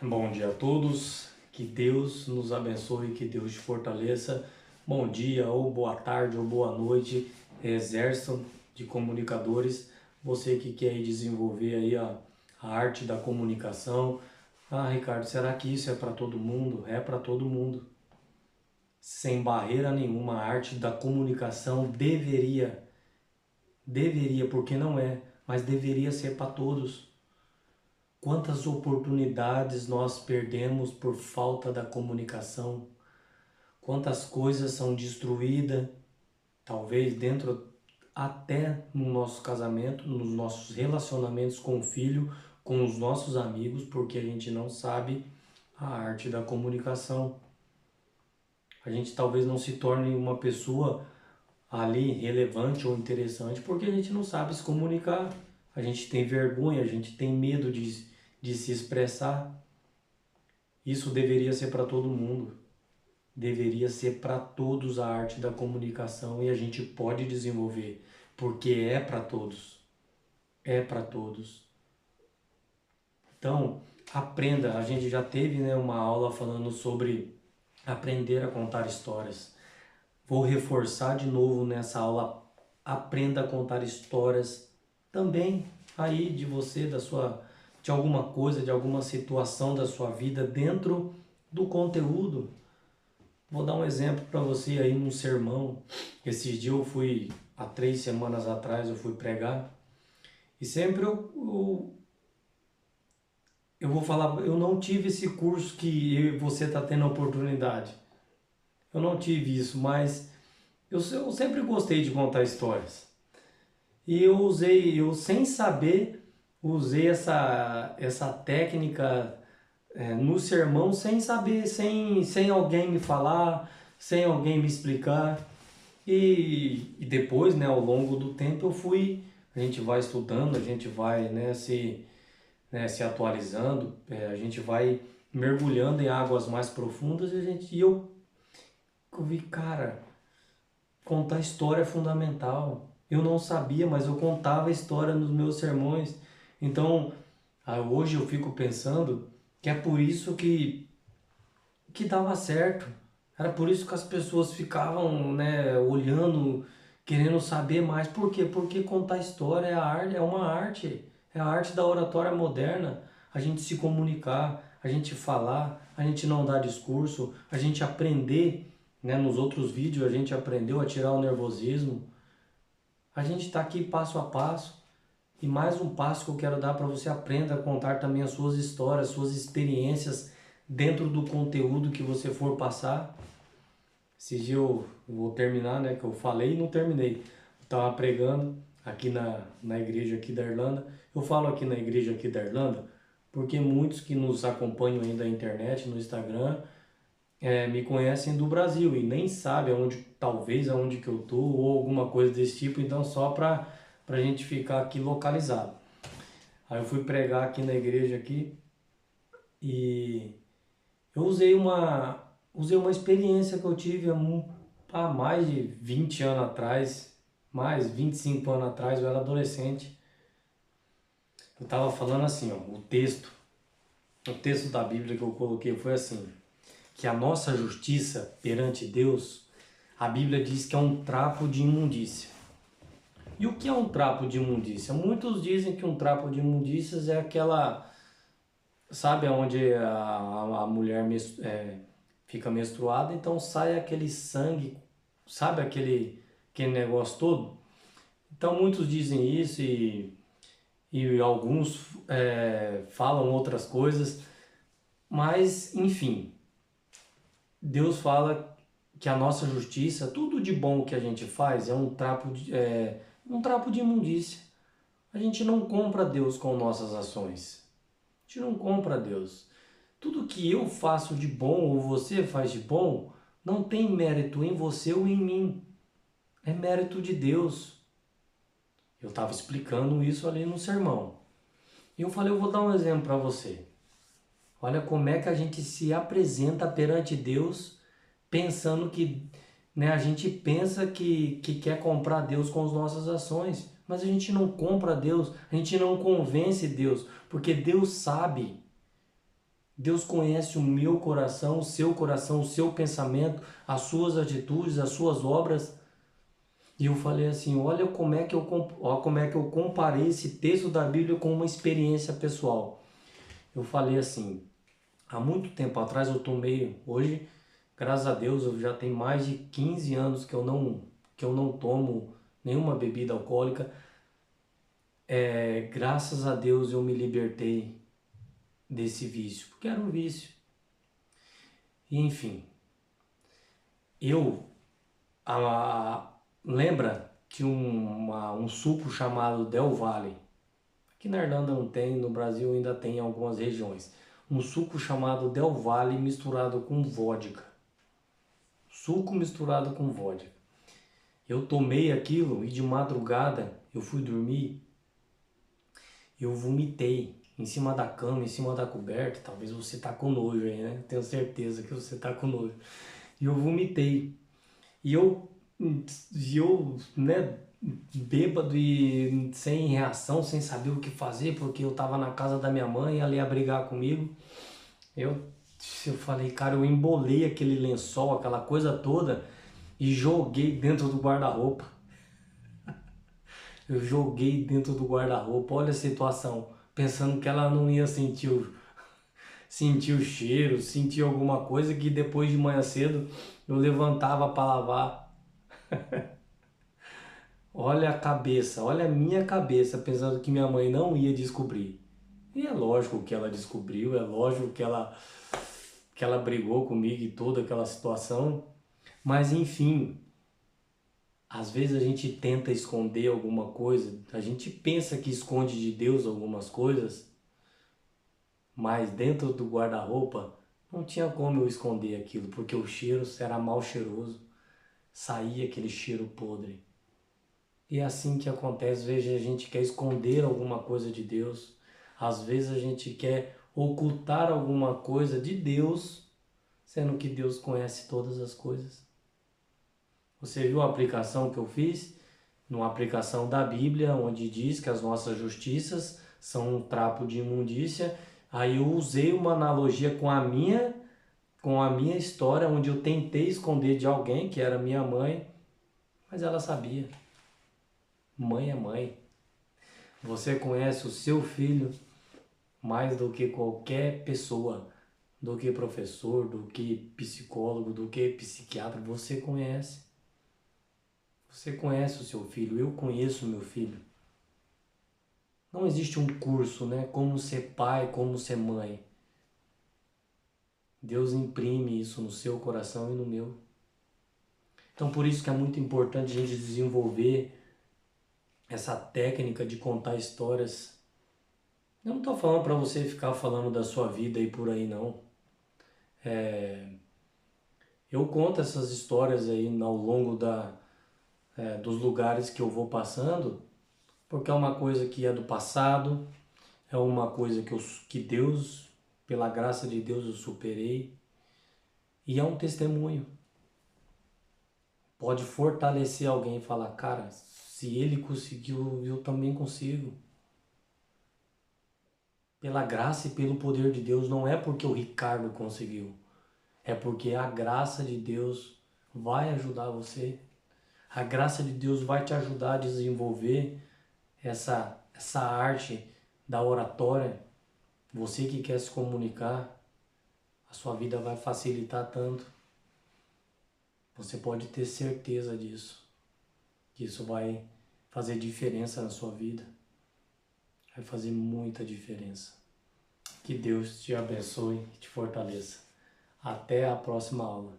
Bom dia a todos, que Deus nos abençoe, que Deus te fortaleça. Bom dia, ou boa tarde, ou boa noite, exército de comunicadores. Você que quer desenvolver aí a arte da comunicação. Ah, Ricardo, será que isso é para todo mundo? É para todo mundo. Sem barreira nenhuma, a arte da comunicação deveria, porque não é, mas deveria ser para todos. Quantas oportunidades nós perdemos por falta da comunicação? Quantas coisas são destruídas, talvez dentro até no nosso casamento, nos nossos relacionamentos com o filho, com os nossos amigos, porque a gente não sabe a arte da comunicação. A gente talvez não se torne uma pessoa ali relevante ou interessante porque a gente não sabe se comunicar. A gente tem vergonha, a gente tem medo de se expressar. Isso deveria ser para todo mundo. Deveria ser para todos a arte da comunicação e a gente pode desenvolver, porque é para todos. É para todos. Então, aprenda. A gente já teve, né, uma aula falando sobre aprender a contar histórias. Vou reforçar de novo nessa aula. Aprenda a contar histórias também aí de você, de alguma coisa, de alguma situação da sua vida dentro do conteúdo. Vou dar um exemplo para você aí num sermão. Esses dias há 3 semanas atrás, eu fui pregar. E sempre eu vou falar, eu não tive esse curso que eu e você está tendo a oportunidade. Eu não tive isso, mas eu sempre gostei de contar histórias. E eu sem saber, usei essa técnica no sermão sem saber, sem alguém me falar, sem alguém me explicar. E depois, né, ao longo do tempo, a gente vai estudando, a gente vai se atualizando, a gente vai mergulhando em águas mais profundas eu vi, cara, contar história é fundamental. Eu não sabia, mas eu contava história nos meus sermões. Então, hoje eu fico pensando que é por isso que dava certo. Era por isso que as pessoas ficavam, né, olhando, querendo saber mais. Por quê? Porque contar história é a arte, é uma arte. É a arte da oratória moderna. A gente se comunicar, a gente falar, a gente não dar discurso, a gente aprender, né, nos outros vídeos a gente aprendeu a tirar o nervosismo. A gente está aqui passo a passo. E mais um passo que eu quero dar para você: aprenda a contar também as suas histórias, suas experiências dentro do conteúdo que você for passar. Esse dia eu vou terminar, né? Que eu falei e não terminei. Eu estava pregando aqui na igreja aqui da Irlanda. Eu falo aqui na igreja aqui da Irlanda porque muitos que nos acompanham aí da internet, no Instagram, me conhecem do Brasil e nem sabem talvez aonde que eu tô ou alguma coisa desse tipo. Então, só para a gente ficar aqui localizado. Aí eu fui pregar aqui na igreja aqui e eu usei uma experiência que eu tive há mais de 20 anos atrás, mais 25 anos atrás. Eu era adolescente. Eu estava falando assim, ó, o texto da Bíblia que eu coloquei foi assim, que a nossa justiça perante Deus, a Bíblia diz que é um trapo de imundícia. E o que é um trapo de imundícia? Muitos dizem que um trapo de imundícias é aquela, sabe, onde a mulher fica menstruada, então sai aquele sangue, sabe, aquele negócio todo? Então muitos dizem isso e alguns falam outras coisas, mas enfim, Deus fala que a nossa justiça, tudo de bom que a gente faz é um trapo de imundícia. A gente não compra Deus com nossas ações. A gente não compra Deus. Tudo que eu faço de bom ou você faz de bom não tem mérito em você ou em mim. É mérito de Deus. Eu estava explicando isso ali no sermão. E eu falei, eu vou dar um exemplo para você. Olha como é que a gente se apresenta perante Deus pensando que, né, a gente pensa que quer comprar Deus com as nossas ações, mas a gente não compra Deus, a gente não convence Deus, porque Deus sabe Deus conhece o meu coração, o seu pensamento, as suas atitudes, as suas obras. E eu falei assim, olha como é que eu comparei esse texto da Bíblia com uma experiência pessoal. Eu falei assim, há muito tempo atrás eu tomei, hoje, graças a Deus, eu já tenho mais de 15 anos que eu não tomo nenhuma bebida alcoólica. Graças a Deus eu me libertei desse vício, porque era um vício. E, enfim, eu lembra de um suco chamado Del Valle. Aqui na Irlanda não tem, no Brasil ainda tem em algumas regiões. Um suco chamado Del Valle misturado com vodka. Suco misturado com vodka. Eu tomei aquilo e de madrugada eu fui dormir, eu vomitei em cima da cama, em cima da coberta. Talvez você tá com nojo aí, né? Tenho certeza que você tá com nojo. E eu vomitei. E eu, né, bêbado e sem reação, sem saber o que fazer, porque eu tava na casa da minha mãe, ela ia brigar comigo. Eu, eu falei, cara, eu embolei aquele lençol, aquela coisa toda e joguei dentro do guarda-roupa. Eu joguei dentro do guarda-roupa, olha a situação, pensando que ela não ia sentir o cheiro, sentir alguma coisa que depois de manhã cedo eu levantava para lavar. Olha a cabeça, olha a minha cabeça, pensando que minha mãe não ia descobrir. E é lógico que ela descobriu, é lógico que ela brigou comigo e toda aquela situação. Mas enfim, às vezes a gente tenta esconder alguma coisa, a gente pensa que esconde de Deus algumas coisas, mas dentro do guarda-roupa não tinha como eu esconder aquilo, porque o cheiro era mal cheiroso, saía aquele cheiro podre. E é assim que acontece, às vezes a gente quer esconder alguma coisa de Deus, às vezes a gente quer ocultar alguma coisa de Deus, sendo que Deus conhece todas as coisas. Você viu a aplicação que eu fiz? Numa aplicação da Bíblia, onde diz que as nossas justiças são um trapo de imundícia. Aí eu usei uma analogia com a minha história, onde eu tentei esconder de alguém, que era minha mãe, mas ela sabia. Mãe é mãe. Você conhece o seu filho mais do que qualquer pessoa, do que professor, do que psicólogo, do que psiquiatra. Você conhece. Você conhece o seu filho, eu conheço o meu filho. Não existe um curso, né? Como ser pai, como ser mãe. Deus imprime isso no seu coração e no meu. Então por isso que é muito importante a gente desenvolver essa técnica de contar histórias. Eu não estou falando para você ficar falando da sua vida e por aí não. Eu conto essas histórias aí ao longo dos lugares que eu vou passando, porque é uma coisa que é do passado, é uma coisa que Deus, pela graça de Deus, eu superei. E é um testemunho. Pode fortalecer alguém e falar, cara, se ele conseguiu, eu também consigo. Pela graça e pelo poder de Deus, não é porque o Ricardo conseguiu. É porque a graça de Deus vai ajudar você. A graça de Deus vai te ajudar a desenvolver essa arte da oratória. Você que quer se comunicar, a sua vida vai facilitar tanto. Você pode ter certeza disso. Que isso vai fazer diferença na sua vida. Vai fazer muita diferença. Que Deus te abençoe e te fortaleça. Até a próxima aula.